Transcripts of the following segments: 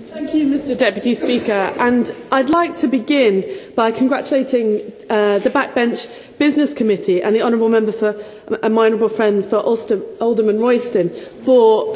Thank you, Mr Deputy Speaker, and I'd like to begin by congratulating the Backbench Business Committee and the honourable member and my honourable friend for Alderman Royston for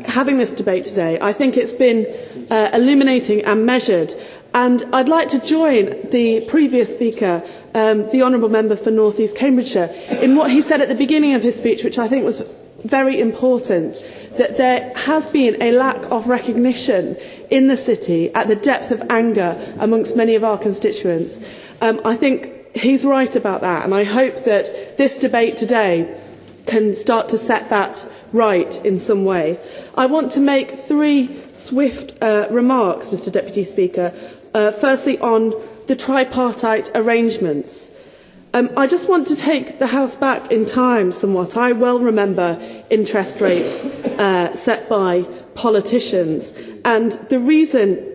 having this debate today. I think it's been illuminating and measured, and I'd like to join the previous speaker, the honourable member for North East Cambridgeshire, in what he said at the beginning of his speech, which I think was very important, that there has been a lack of recognition in the city at the depth of anger amongst many of our constituents. I think he's right about that, and I hope that this debate today can start to set that right in some way. I want to make three swift remarks, Mr Deputy Speaker. Firstly, on the tripartite arrangements. I just want to take the House back in time somewhat. I well remember interest rates set by politicians, and the reason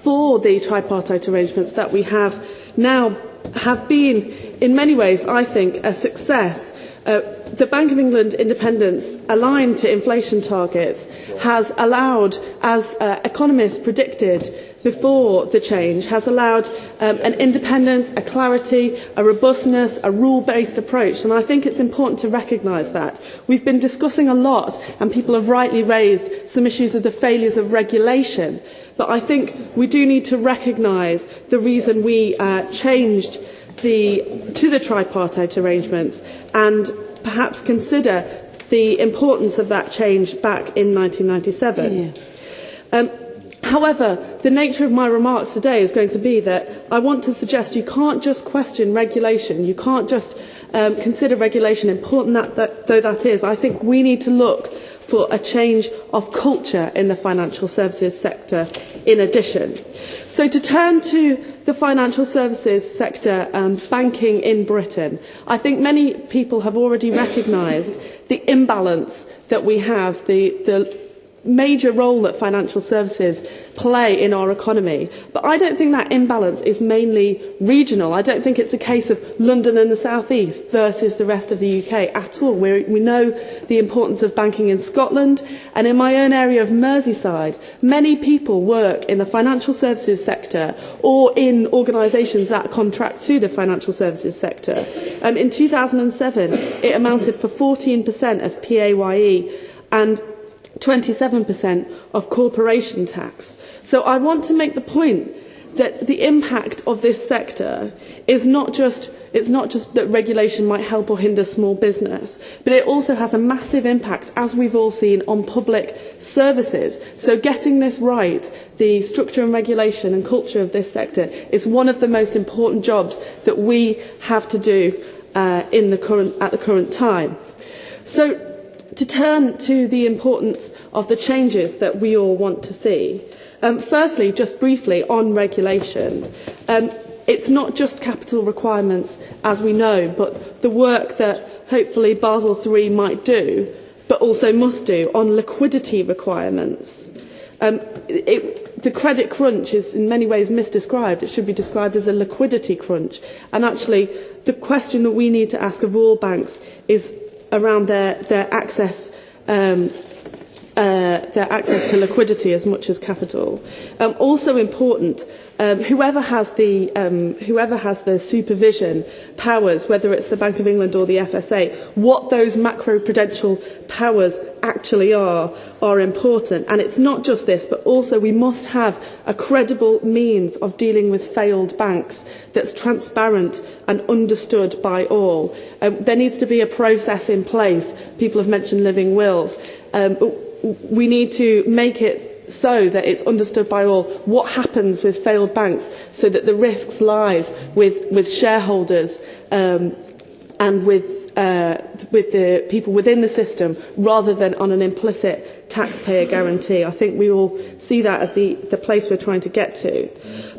for the tripartite arrangements that we have now have been, in many ways, I think, a success. The Bank of England independence, aligned to inflation targets, has allowed, as economists predicted before the change, has allowed an independence, a clarity, a robustness, a rule-based approach, and I think it's important to recognise that. We've been discussing a lot, and people have rightly raised some issues of the failures of regulation, but I think we do need to recognise the reason we changed to the tripartite arrangements and perhaps consider the importance of that change back in 1997. Yeah. However, the nature of my remarks today is going to be that I want to suggest you can't just question regulation. You can't just consider regulation, important though that is. I think we need to look for a change of culture in the financial services sector in addition. So to turn to the financial services sector and banking in Britain, I think many people have already recognised the imbalance that we have, the major role that financial services play in our economy. But I don't think that imbalance is mainly regional. I don't think it's a case of London and the South East versus the rest of the UK at all. We know the importance of banking in Scotland, and in my own area of Merseyside, many people work in the financial services sector or in organisations that contract to the financial services sector. In 2007, it amounted for 14% of PAYE and 27% of corporation tax. So I want to make the point that the impact of this sector is not just that regulation might help or hinder small business, but it also has a massive impact, as we've all seen, on public services. So getting this right, the structure and regulation and culture of this sector, is one of the most important jobs that we have to do at the current time. So to turn to the importance of the changes that we all want to see. Firstly, just briefly on regulation, it's not just capital requirements, as we know, but the work that hopefully Basel III might do, but also must do, on liquidity requirements. The credit crunch is in many ways misdescribed. It should be described as a liquidity crunch. And actually, the question that we need to ask of all banks is around their access to liquidity as much as capital. Also important, whoever has the supervision powers, whether it's the Bank of England or the FSA, what those macro-prudential powers actually are important. And it's not just this, but also we must have a credible means of dealing with failed banks that's transparent and understood by all. There needs to be a process in place. People have mentioned living wills. We need to make it so that it's understood by all what happens with failed banks, so that the risks lies with shareholders and with the people within the system, rather than on an implicit taxpayer guarantee. I think we all see that as the place we're trying to get to.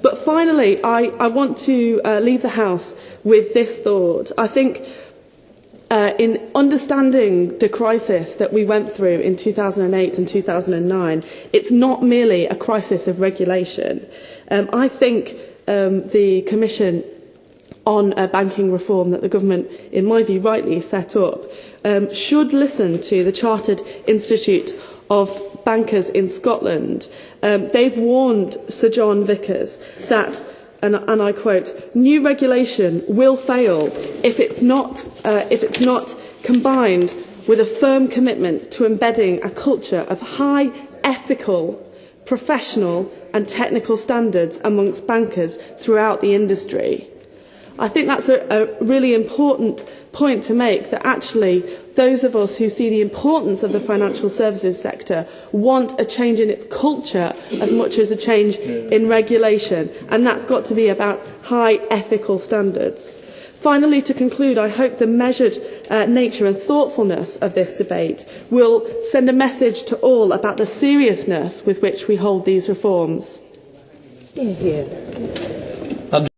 But finally, I want to leave the House with this thought. I think in understanding the crisis that we went through in 2008 and 2009, it's not merely a crisis of regulation. I think the Commission on banking reform that the government, in my view, rightly set up, should listen to the Chartered Institute of bankers in Scotland, they've warned Sir John Vickers that, and I quote, "new regulation will fail if it's not combined with a firm commitment to embedding a culture of high ethical, professional and technical standards amongst bankers throughout the industry." I think that's a really important point to make, that actually those of us who see the importance of the financial services sector want a change in its culture as much as a change in regulation, and that's got to be about high ethical standards. Finally, to conclude, I hope the measured nature and thoughtfulness of this debate will send a message to all about the seriousness with which we hold these reforms. Hear, hear.